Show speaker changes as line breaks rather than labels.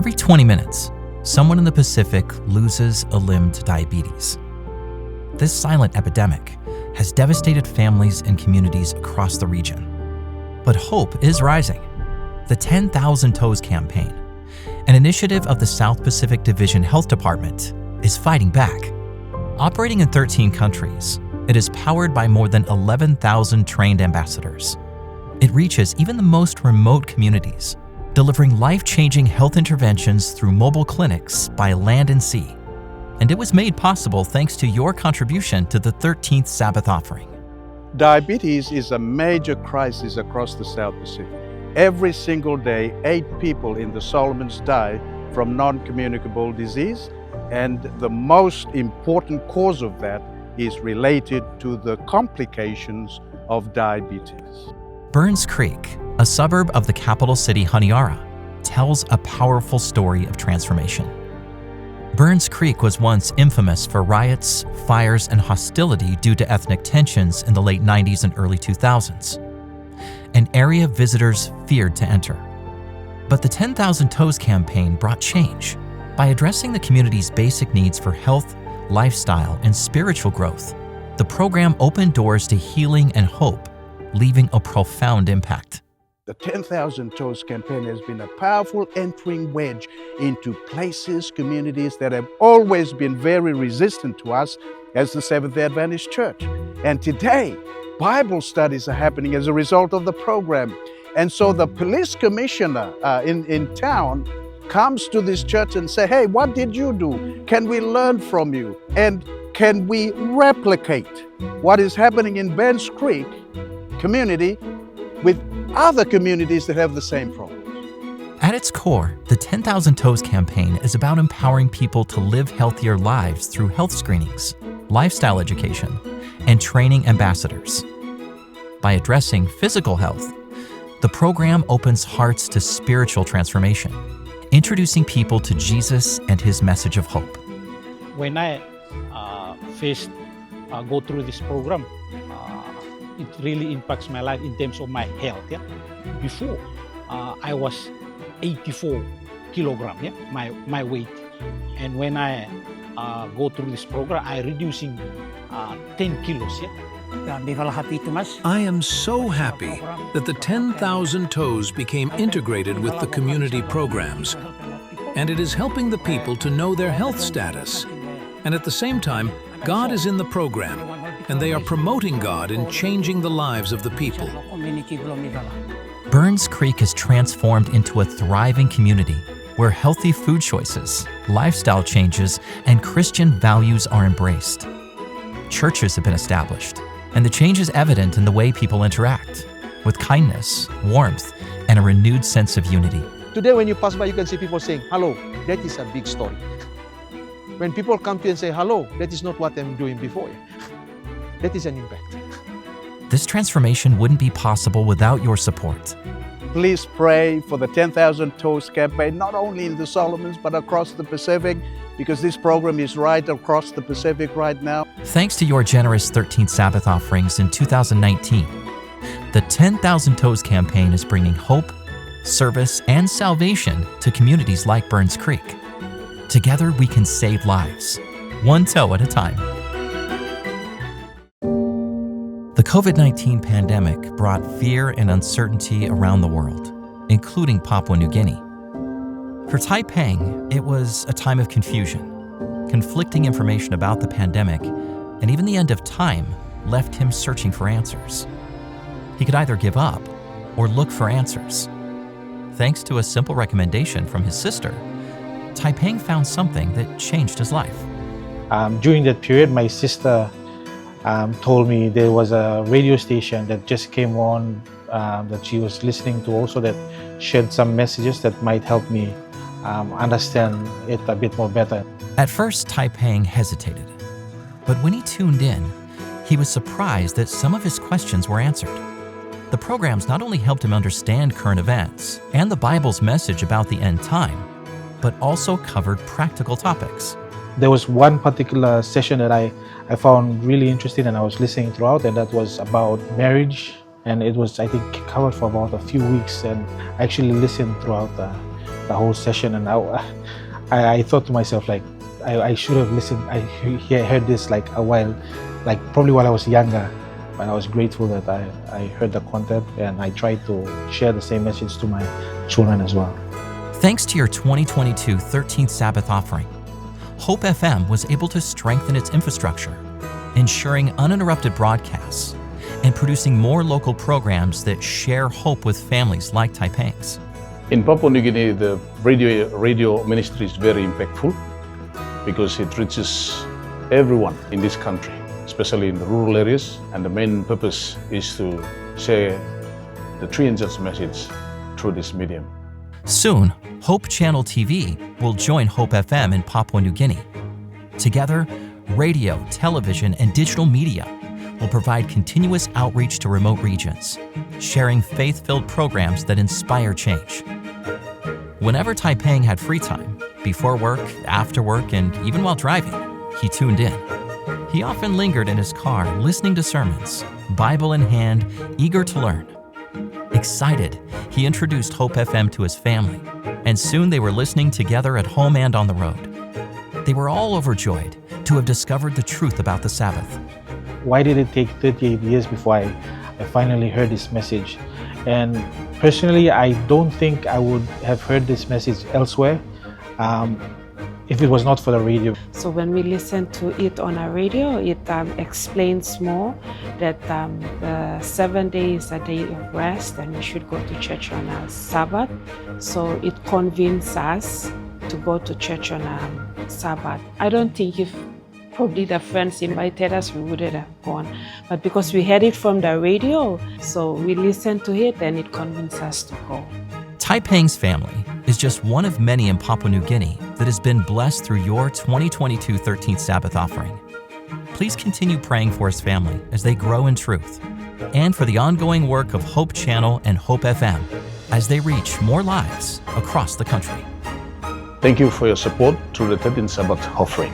Every 20 minutes, someone in the Pacific loses a limb to diabetes. This silent epidemic has devastated families and communities across the region. But hope is rising. The 10,000 Toes campaign, an initiative of the South Pacific Division Health Department, is fighting back. Operating in 13 countries, it is powered by more than 11,000 trained ambassadors. It reaches even the most remote communities, delivering life-changing health interventions through mobile clinics by land and sea. And it was made possible thanks to your contribution to the 13th Sabbath offering.
Diabetes is a major crisis across the South Pacific. Every single day, 8 people in the Solomons die from non-communicable disease, and the most important cause of that is related to the complications of diabetes.
Burns Creek, a suburb of the capital city Honiara, tells a powerful story of transformation. Burns Creek was once infamous for riots, fires, and hostility due to ethnic tensions in the late 90s and early 2000s, an area visitors feared to enter. But the 10,000 Toes campaign brought change by addressing the community's basic needs for health, lifestyle, and spiritual growth. The program opened doors to healing and hope, leaving a profound impact.
The 10,000 Toes campaign has been a powerful entering wedge into places, communities that have always been very resistant to us as the Seventh-day Adventist Church. And today, Bible studies are happening as a result of the program. And so the police commissioner in town comes to this church and say, hey, what did you do? Can we learn from you? And can we replicate what is happening in Burns Creek community with other communities that have the same problems?
At its core, the 10,000 Toes campaign is about empowering people to live healthier lives through health screenings, lifestyle education, and training ambassadors. By addressing physical health, the program opens hearts to spiritual transformation, introducing people to Jesus and his message of hope.
When I first go through this program, it really impacts my life in terms of my health. Yeah? Before, I was 84 kilogram, yeah? my weight. And when I go through this program, I reducing 10 kilos. Yeah?
I am so happy that the 10,000 Toes became integrated with the community programs, and it is helping the people to know their health status. And at the same time, God is in the program, and they are promoting God in changing the lives of the people.
Burns Creek is transformed into a thriving community where healthy food choices, lifestyle changes, and Christian values are embraced. Churches have been established, and the change is evident in the way people interact, with kindness, warmth, and a renewed sense of unity.
Today when you pass by, you can see people saying, hello, that is a big story. When people come to you and say, hello, that is not what I'm doing before. That is an impact.
This transformation wouldn't be possible without your support.
Please pray for the 10,000 Toes campaign, not only in the Solomons, but across the Pacific, because this program is right across the Pacific right now.
Thanks to your generous 13th Sabbath offerings in 2019, the 10,000 Toes campaign is bringing hope, service, and salvation to communities like Burns Creek. Together, we can save lives, one toe at a time. The COVID-19 pandemic brought fear and uncertainty around the world, including Papua New Guinea. For Tai Peng, it was a time of confusion. Conflicting information about the pandemic and even the end of time left him searching for answers. He could either give up or look for answers. Thanks to a simple recommendation from his sister, Tai Peng found something that changed his life.
During that period, my sister told me there was a radio station that just came on that she was listening to also, that shared some messages that might help me understand it a bit more better.
At first, Tai Peng hesitated, but when he tuned in, he was surprised that some of his questions were answered. The programs not only helped him understand current events and the Bible's message about the end time, but also covered practical topics.
There was one particular session that I found really interesting and I was listening throughout, and that was about marriage. And it was, I think, covered for about a few weeks, and I actually listened throughout the the whole session, and I thought to myself, like, I should have listened. I heard this like a while, like probably while I was younger. And I was grateful that I heard the content, and I tried to share the same message to my children as well.
Thanks to your 2022 13th Sabbath offering, Hope FM was able to strengthen its infrastructure, ensuring uninterrupted broadcasts and producing more local programs that share hope with families like Taipang's.
In Papua New Guinea, the radio ministry is very impactful because it reaches everyone in this country, especially in the rural areas, and the main purpose is to share the Three Angels message through this medium.
Soon, Hope Channel TV will join Hope FM in Papua New Guinea. Together, radio, television, and digital media will provide continuous outreach to remote regions, sharing faith-filled programs that inspire change. Whenever Taipang had free time, before work, after work, and even while driving, he tuned in. He often lingered in his car, listening to sermons, Bible in hand, eager to learn. Excited, he introduced Hope FM to his family, and soon they were listening together at home and on the road. They were all overjoyed to have discovered the truth about the Sabbath.
Why did it take 38 years before I finally heard this message? And personally, I don't think I would have heard this message elsewhere if it was not for the radio.
So when we listen to it on a radio, it explains more that the 7 days is a day of rest and we should go to church on a Sabbath. So it convinces us to go to church on a Sabbath. I don't think if probably the friends invited us, we wouldn't have gone. But because we heard it from the radio, so we listened to it and it convinced us to go.
Taipang's family is just one of many in Papua New Guinea that has been blessed through your 2022 13th Sabbath offering. Please continue praying for his family as they grow in truth, and for the ongoing work of Hope Channel and Hope FM as they reach more lives across the country.
Thank you for your support through the 13th Sabbath offering.